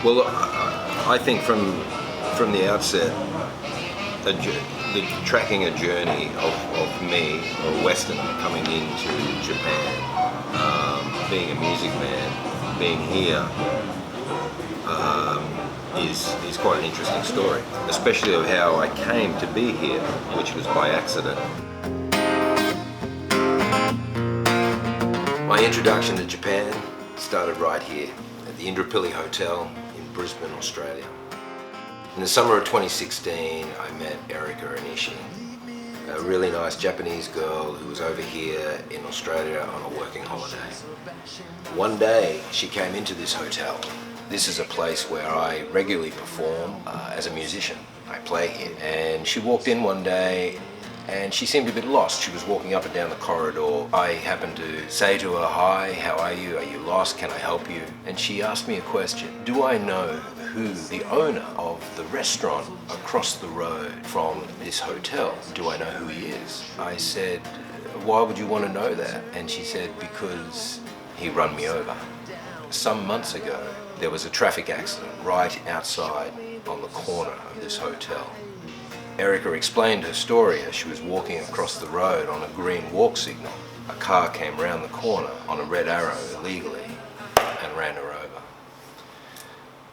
Well, I think from the outset, tracking a journey of me, a Westerner, coming into Japan, being a music man, being here, is quite an interesting story, especially of how I came to be here, which was by accident. My introduction to Japan started right here at the Indooroopilly Hotel in Brisbane, Australia. In the summer of 2016, I met Erika Onishi, a really nice Japanese girl who was over here in Australia on a working holiday. One day, she came into this hotel. This is a place where I regularly perform as a musician. I play here. And she walked in one day and she seemed a bit lost. She was walking up and down the corridor. I happened to say to her, "Hi, how are you? Are you lost? Can I help you?" And she asked me a question. Do I know who the owner of the restaurant across the road from this hotel, do I know who he is? I said, "Why would you want to know that?" And she said, "Because he run me over." Some months ago, there was a traffic accident right outside on the corner of this hotel. Erika explained her story as she was walking across the road on a green walk signal. A car came round the corner on a red arrow illegally and ran her over.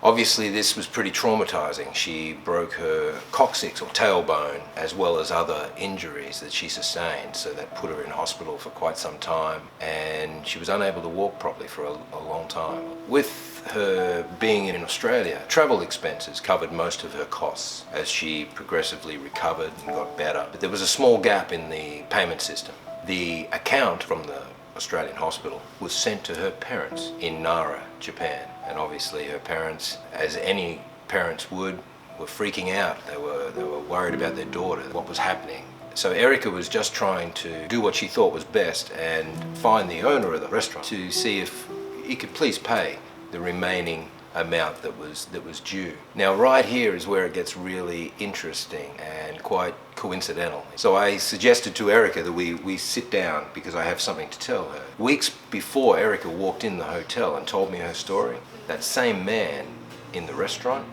Obviously, this was pretty traumatizing. She broke her coccyx or tailbone as well as other injuries that she sustained, so that put her in hospital for quite some time, and she was unable to walk properly for a long time. With her being in Australia, travel expenses covered most of her costs as she progressively recovered and got better. But there was a small gap in the payment system. The account from the Australian hospital was sent to her parents in Nara, Japan. And obviously her parents, as any parents would, were freaking out. They were worried about their daughter, what was happening. So Erika was just trying to do what she thought was best and find the owner of the restaurant to see if he could please pay the remaining amount that was due. Now right here is where it gets really interesting and quite coincidental. So I suggested to Erika that we sit down because I have something to tell her. Weeks before Erika walked in the hotel and told me her story, that same man in the restaurant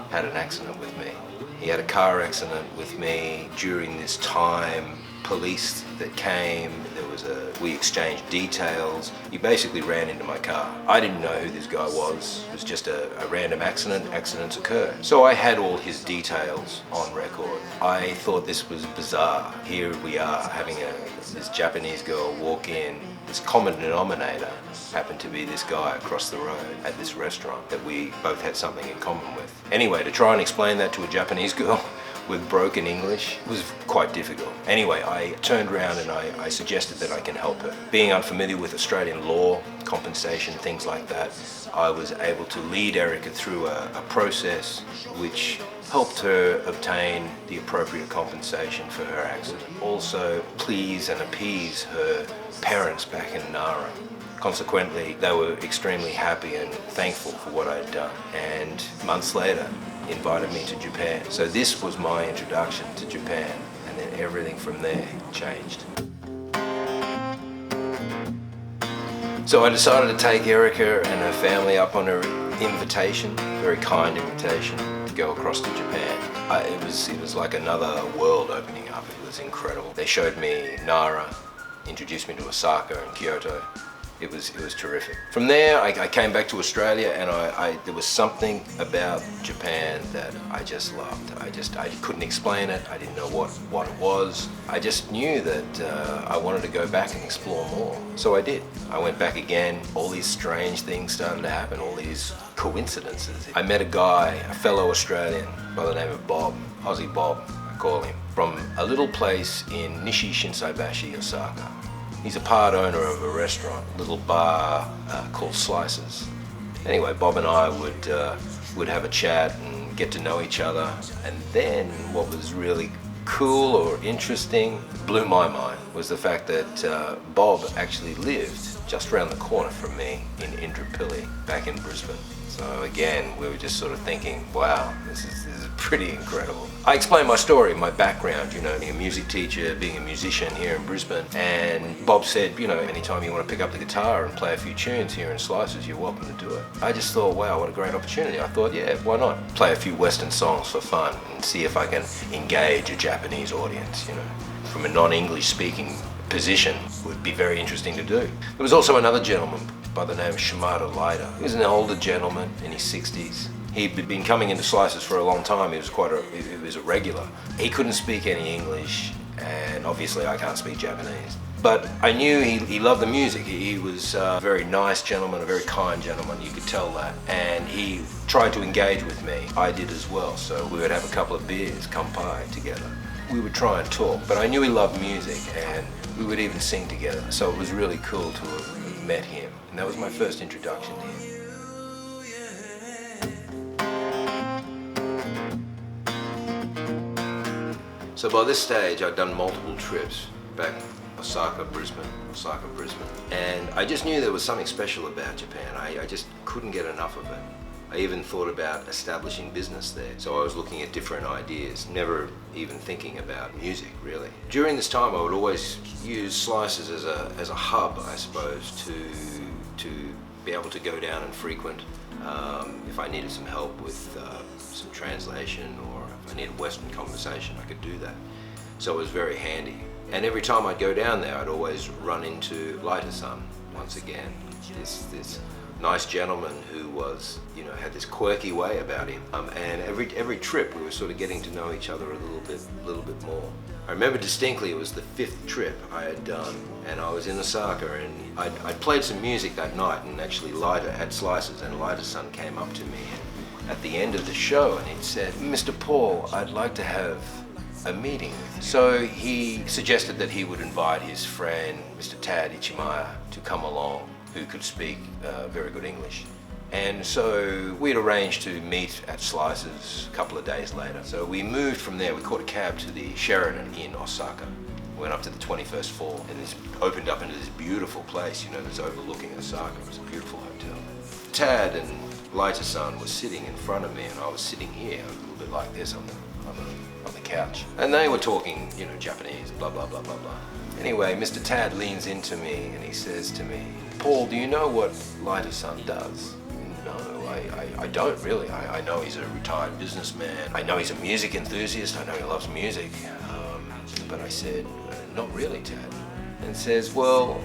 had an accident with me. He had a car accident with me during this time. Police that came, we exchanged details. He basically ran into my car. I didn't know who this guy was. It was just a random accident. Accidents occur. So I had all his details on record. I thought this was bizarre. Here we are having this Japanese girl walk in. This common denominator happened to be this guy across the road at this restaurant that we both had something in common with. Anyway, to try and explain that to a Japanese girl with broken English was quite difficult. Anyway, I turned around and I suggested that I can help her. Being unfamiliar with Australian law, compensation, things like that, I was able to lead Erika through a process which helped her obtain the appropriate compensation for her accident. Also, please and appease her parents back in Nara. Consequently, they were extremely happy and thankful for what I'd done. And months later, invited me to Japan. So this was my introduction to Japan, and then everything from there changed. So I decided to take Erika and her family up on her invitation, very kind invitation, to go across to Japan. It was like another world opening up. It was incredible. They showed me Nara, introduced me to Osaka and Kyoto. It was terrific. From there, I came back to Australia, and there was something about Japan that I just loved. I couldn't explain it. I didn't know what it was. I just knew that I wanted to go back and explore more. So I did. I went back again. All these strange things started to happen, all these coincidences. I met a guy, a fellow Australian by the name of Bob, Aussie Bob, I call him, from a little place in Nishi Shinsaibashi, Osaka. He's a part owner of a restaurant, a little bar called Slices. Anyway, Bob and I would have a chat and get to know each other. And then what was really cool or interesting, blew my mind, was the fact that Bob actually lived just around the corner from me in Indooroopilly, back in Brisbane. So again, we were just sort of thinking, wow, this is pretty incredible. I explained my story, my background, you know, being a music teacher, being a musician here in Brisbane, and Bob said, you know, anytime you want to pick up the guitar and play a few tunes here in Slices, you're welcome to do it. I just thought, wow, what a great opportunity. I thought, yeah, why not? Play a few Western songs for fun and see if I can engage a Japanese audience, you know, from a non-English speaking position. Would be very interesting to do. There was also another gentleman by the name of Shimada Leiter. He was an older gentleman in his 60s. He'd been coming into Slices for a long time. He was a regular. He couldn't speak any English, and obviously I can't speak Japanese. But I knew he loved the music. He was a very nice gentleman, a very kind gentleman, you could tell that. And he tried to engage with me. I did as well, so we would have a couple of beers, kampai, together. We would try and talk, but I knew he loved music, and we would even sing together. So it was really cool to have met him. And that was my first introduction to him. So by this stage, I'd done multiple trips back Osaka, Brisbane, and I just knew there was something special about Japan. I just couldn't get enough of it. I even thought about establishing business there. So I was looking at different ideas, never even thinking about music, really. During this time, I would always use Slices as a hub, I suppose, to be able to go down and frequent if I needed some help with some translation, or if I needed Western conversation, I could do that. So it was very handy. And every time I'd go down there, I'd always run into Leiter-san once again. This nice gentleman who was, you know, had this quirky way about him. And every trip we were sort of getting to know each other a little bit more. I remember distinctly it was the 5th trip I had done, and I was in Osaka, and I'd played some music that night, and actually Leiter had Slices, and Leiter-san came up to me at the end of the show, and he said, "Mr. Paul, I'd like to have a meeting with you." So he suggested that he would invite his friend, Mr. Tad Ichimaya, to come along, who could speak very good English. And so we'd arranged to meet at Slices a couple of days later. So we moved from there, we caught a cab to the Sheraton in Osaka. Went up to the 21st floor, and this opened up into this beautiful place, you know, that's overlooking Osaka. It was a beautiful hotel. Tad and Leiter-san was sitting in front of me, and I was sitting here, a little bit like this on the couch. And they were talking, you know, Japanese, blah, blah, blah, blah, blah. Anyway, Mr. Tad leans into me and he says to me, "Paul, do you know what Leiter-san does?" "No, I don't really. I know he's a retired businessman. I know he's a music enthusiast. I know he loves music." But I said, "Not really, Tad." And says, "Well,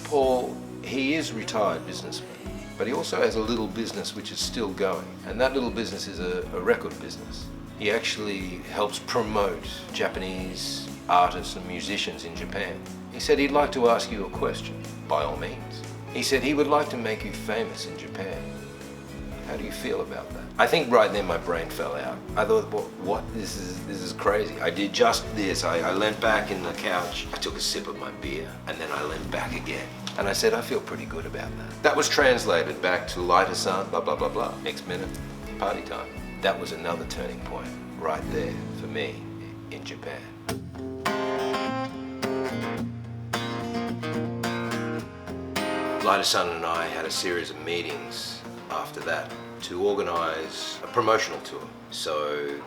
Paul, he is a retired businessman, but he also has a little business which is still going. And that little business is a record business. He actually helps promote Japanese artists and musicians in Japan. He said he'd like to ask you a question, by all means. He said he would like to make you famous in Japan. How do you feel about that?" I think right then my brain fell out. I thought, what? This is crazy. I did just this. I leant back in the couch. I took a sip of my beer, and then I leant back again. And I said, "I feel pretty good about that." That was translated back to Leiter-san, blah, blah, blah, blah. Next minute, party time. That was another turning point right there for me in Japan. Leiter-san and I had a series of meetings after that to organize a promotional tour. So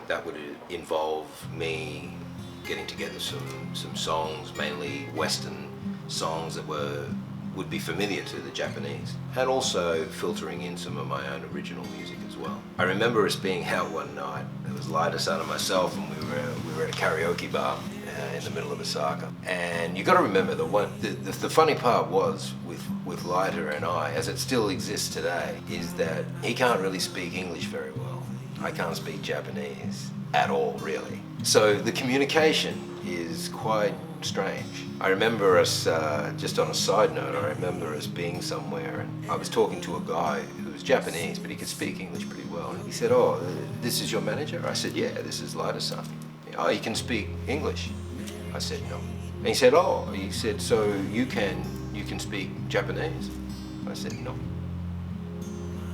that would involve me getting together some songs, mainly Western songs that would be familiar to the Japanese, and also filtering in some of my own original music as well. I remember us being out one night. It was Leiter-san and myself, and we were at a karaoke bar in the middle of Osaka. And you got to remember the funny part was with Leiter and I, as it still exists today, is that he can't really speak English very well. I can't speak Japanese at all, really. So the communication is quite strange. I remember us, just on a side note, I remember us being somewhere, and I was talking to a guy who was Japanese, but he could speak English pretty well. And he said, "Oh, this is your manager?" I said, "Yeah, this is Leiter-san." "Oh, you can speak English?" I said, "No." And he said, "Oh," he said, "so you can speak Japanese?" I said, "No."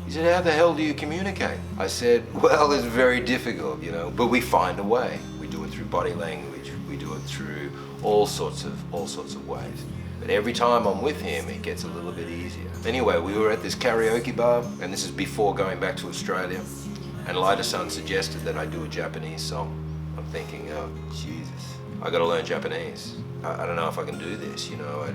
He said, "How the hell do you communicate?" I said, "Well, it's very difficult, you know, but we find a way. We do it through body language. We do it through all sorts of ways." But every time I'm with him, it gets a little bit easier. Anyway, we were at this karaoke bar, and this is before going back to Australia, and Lighter-san suggested that I do a Japanese song. I'm thinking, oh, Jesus, I gotta learn Japanese. I don't know if I can do this, you know,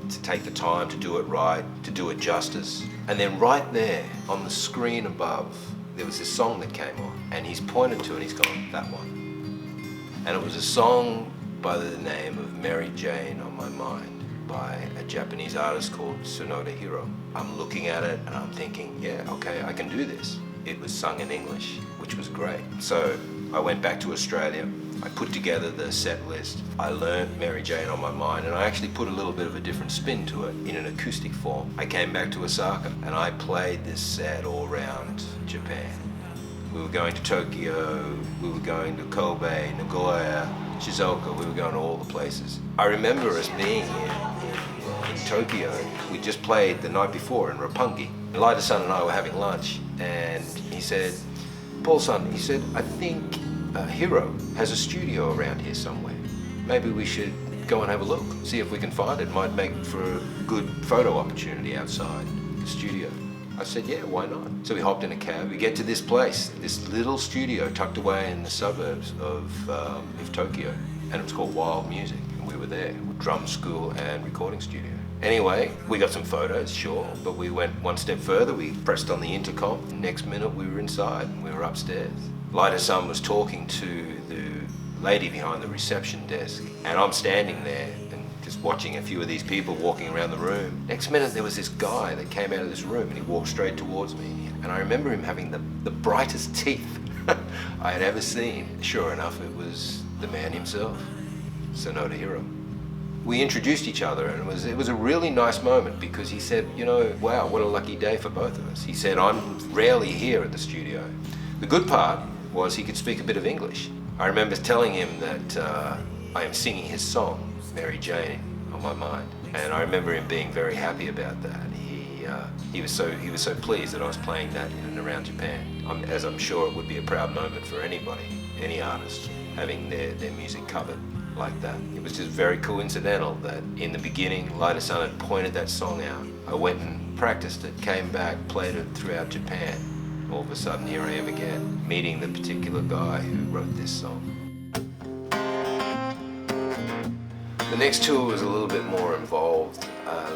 to take the time to do it right, to do it justice. And then right there on the screen above, there was this song that came on, and he's pointed to it, he's gone, that one. And it was a song by the name of Mary Jane on My Mind by a Japanese artist called Tsunoda Hiro. I'm looking at it and I'm thinking, yeah, okay, I can do this. It was sung in English, which was great. So I went back to Australia, I put together the set list, I learned Mary Jane on My Mind, and I actually put a little bit of a different spin to it in an acoustic form. I came back to Osaka and I played this set all around Japan. We were going to Tokyo, we were going to Kobe, Nagoya, Shizuoka, we were going to all the places. I remember us being in Tokyo. We just played the night before in Roppongi. Lighter-san and I were having lunch, and he said, Paul-san, he said, I think Hiro has a studio around here somewhere. Maybe we should go and have a look, see if we can find it. Might make for a good photo opportunity outside the studio. I said, yeah, why not? So we hopped in a cab. We get to this place, this little studio tucked away in the suburbs of Tokyo, and it was called Wild Music. And we were there, drum school and recording studio. Anyway, we got some photos, sure, but we went one step further. We pressed on the intercom. Next minute, we were inside, and we were upstairs. Lighter-san was talking to the lady behind the reception desk, and I'm standing there and just watching a few of these people walking around the room. Next minute, there was this guy that came out of this room, and he walked straight towards me. And I remember him having the brightest teeth I had ever seen. Sure enough, it was the man himself, Tsunoda Hiro. We introduced each other, and it was a really nice moment, because he said, you know, wow, what a lucky day for both of us. He said, I'm rarely here at the studio. The good part was he could speak a bit of English. I remember telling him that I am singing his song, Mary Jane, on My Mind. And I remember him being very happy about that. He was so pleased that I was playing that in and around Japan. As I'm sure it would be a proud moment for anybody, any artist, having their music covered like that. It was just very coincidental that in the beginning, Lighter-san had pointed that song out. I went and practiced it, came back, played it throughout Japan. All of a sudden, here I am again, meeting the particular guy who wrote this song. The next tour was a little bit more involved.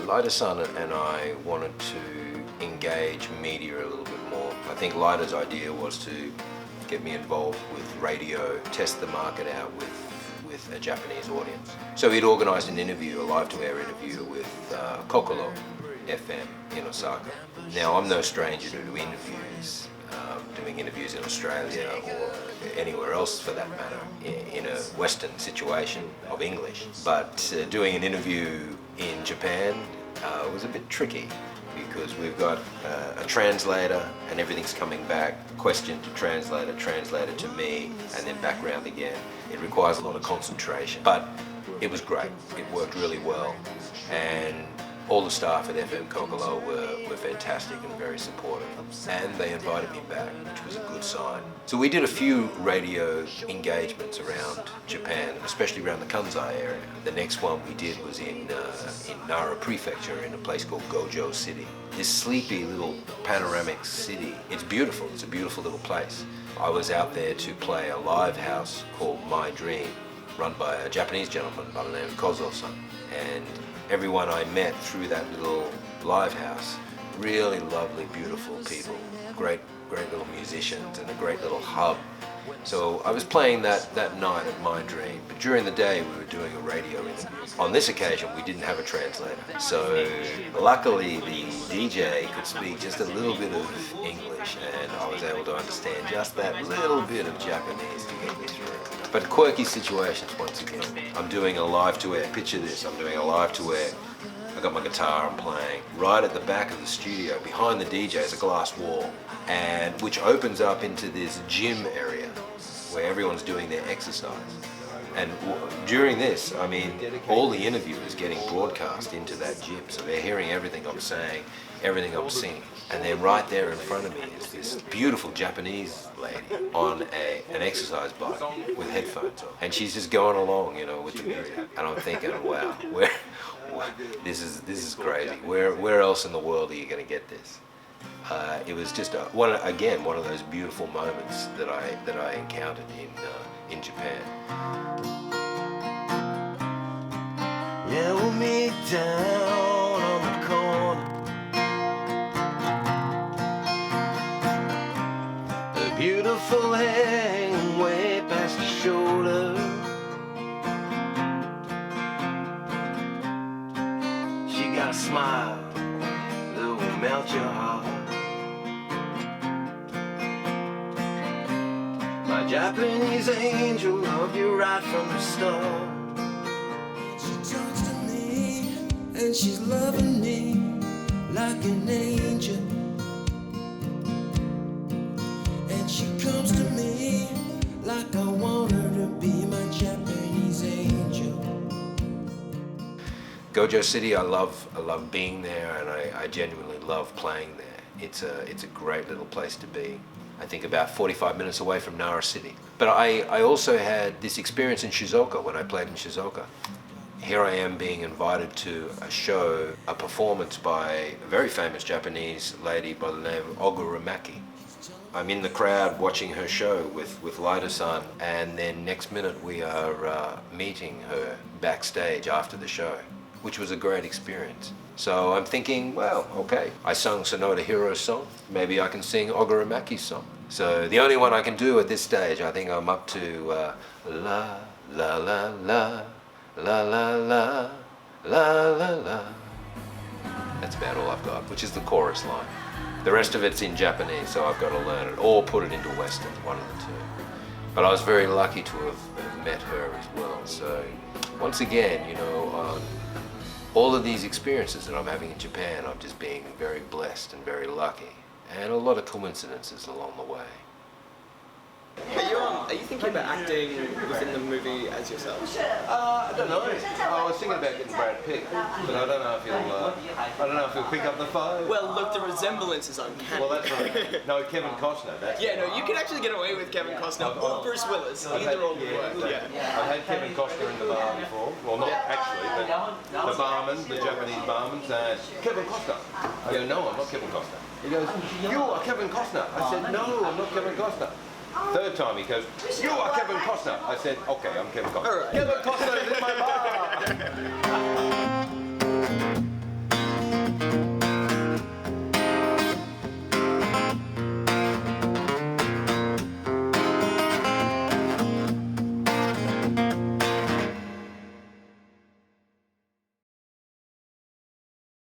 Lighter-san and I wanted to engage media a little bit more. I think Lighter's idea was to get me involved with radio, test the market out with a Japanese audience. So he'd organised an interview, a live-to-air interview with Kokoro FM in Osaka. Now, I'm no stranger to interviews, doing interviews in Australia or anywhere else for that matter, in a Western situation of English. But doing an interview in Japan was a bit tricky, because we've got a translator and everything's coming back, question to translator, translator to me, and then back round again. It requires a lot of concentration, but it was great. It worked really well, and all the staff at FM Kokoro were fantastic and very supportive, and they invited me back, which was a good sign. So we did a few radio engagements around Japan, especially around the Kansai area. The next one we did was in Nara Prefecture, in a place called Gojo City. This sleepy little panoramic city. It's beautiful. It's a beautiful little place. I was out there to play a live house called My Dream, run by a Japanese gentleman by the name of Kozo-san. And everyone I met through that little live house, really lovely, beautiful people, great little musicians, and a great little hub. So I was playing that night at My Dream, but during the day we were doing a radio interview. On this occasion we didn't have a translator, so luckily the DJ could speak just a little bit of English, and I was able to understand just that little bit of Japanese to get me through. But quirky situations once again. I'm doing a live-to-air, picture this, I'm doing a live-to-air. I got my guitar, I'm playing. Right at the back of the studio, behind the DJ, is a glass wall, and which opens up into this gym area where everyone's doing their exercise. And during this, I mean, all the interviewers getting broadcast into that gym, so they're hearing everything I'm saying, everything I'm singing. And then right there in front of me is this beautiful Japanese lady on an exercise bike with headphones on. And she's just going along, you know, with the music. And I'm thinking, wow, this is crazy. Where else in the world are you going to get this? It was just one of those beautiful moments that I encountered in Japan. Yeah, we'll meet down on the corner. A beautiful hang way past your shoulder. She got a smile that will melt your heart. My Japanese angel loved you right from the start. She talks to me and she's loving me like an angel. And she comes to me like I want her to be my Japanese angel. Gojo City, I love being there, and I genuinely love playing there. It's a great little place to be. I think about 45 minutes away from Nara City. But I also had this experience in Shizuoka when I played in Shizuoka. Here I am being invited to a show, a performance by a very famous Japanese lady by the name of Oguramaki. I'm in the crowd watching her show with Lyda-san, and then next minute we are meeting her backstage after the show, which was a great experience. So I'm thinking, well, okay, I sung Sonoda Hiro's song, maybe I can sing Oguramaki's song. So the only one I can do at this stage, I think I'm up to la la la la la la la la la la. That's about all I've got, which is the chorus line. The rest of it's in Japanese, so I've got to learn it, or put it into Western, one of the two. But I was very lucky to have met her as well. So once again, you know, all of these experiences that I'm having in Japan, I'm just being very blessed and very lucky, and a lot of coincidences along the way. Are you thinking about acting within the movie as yourself? I don't know. I was thinking about getting Brad Pitt, but I don't know if he'll pick up the phone. Well, look, the resemblance is uncanny. Well, that's right. No, Kevin Costner. Yeah, no, you can actually get away with Kevin Costner or Bruce Willis. Either or would work. Yeah. I've had Kevin Costner in the bar before. Well, not actually, but the barman, the Japanese barman, said, "Kevin Costner." I go, "No, I'm not Kevin Costner." He goes, "You are Kevin Costner." I said, "No, I'm not Kevin Costner." Third time he goes, "You are Kevin Costner." I said, "Okay, I'm Kevin Costner." Kevin Costner is in my bar.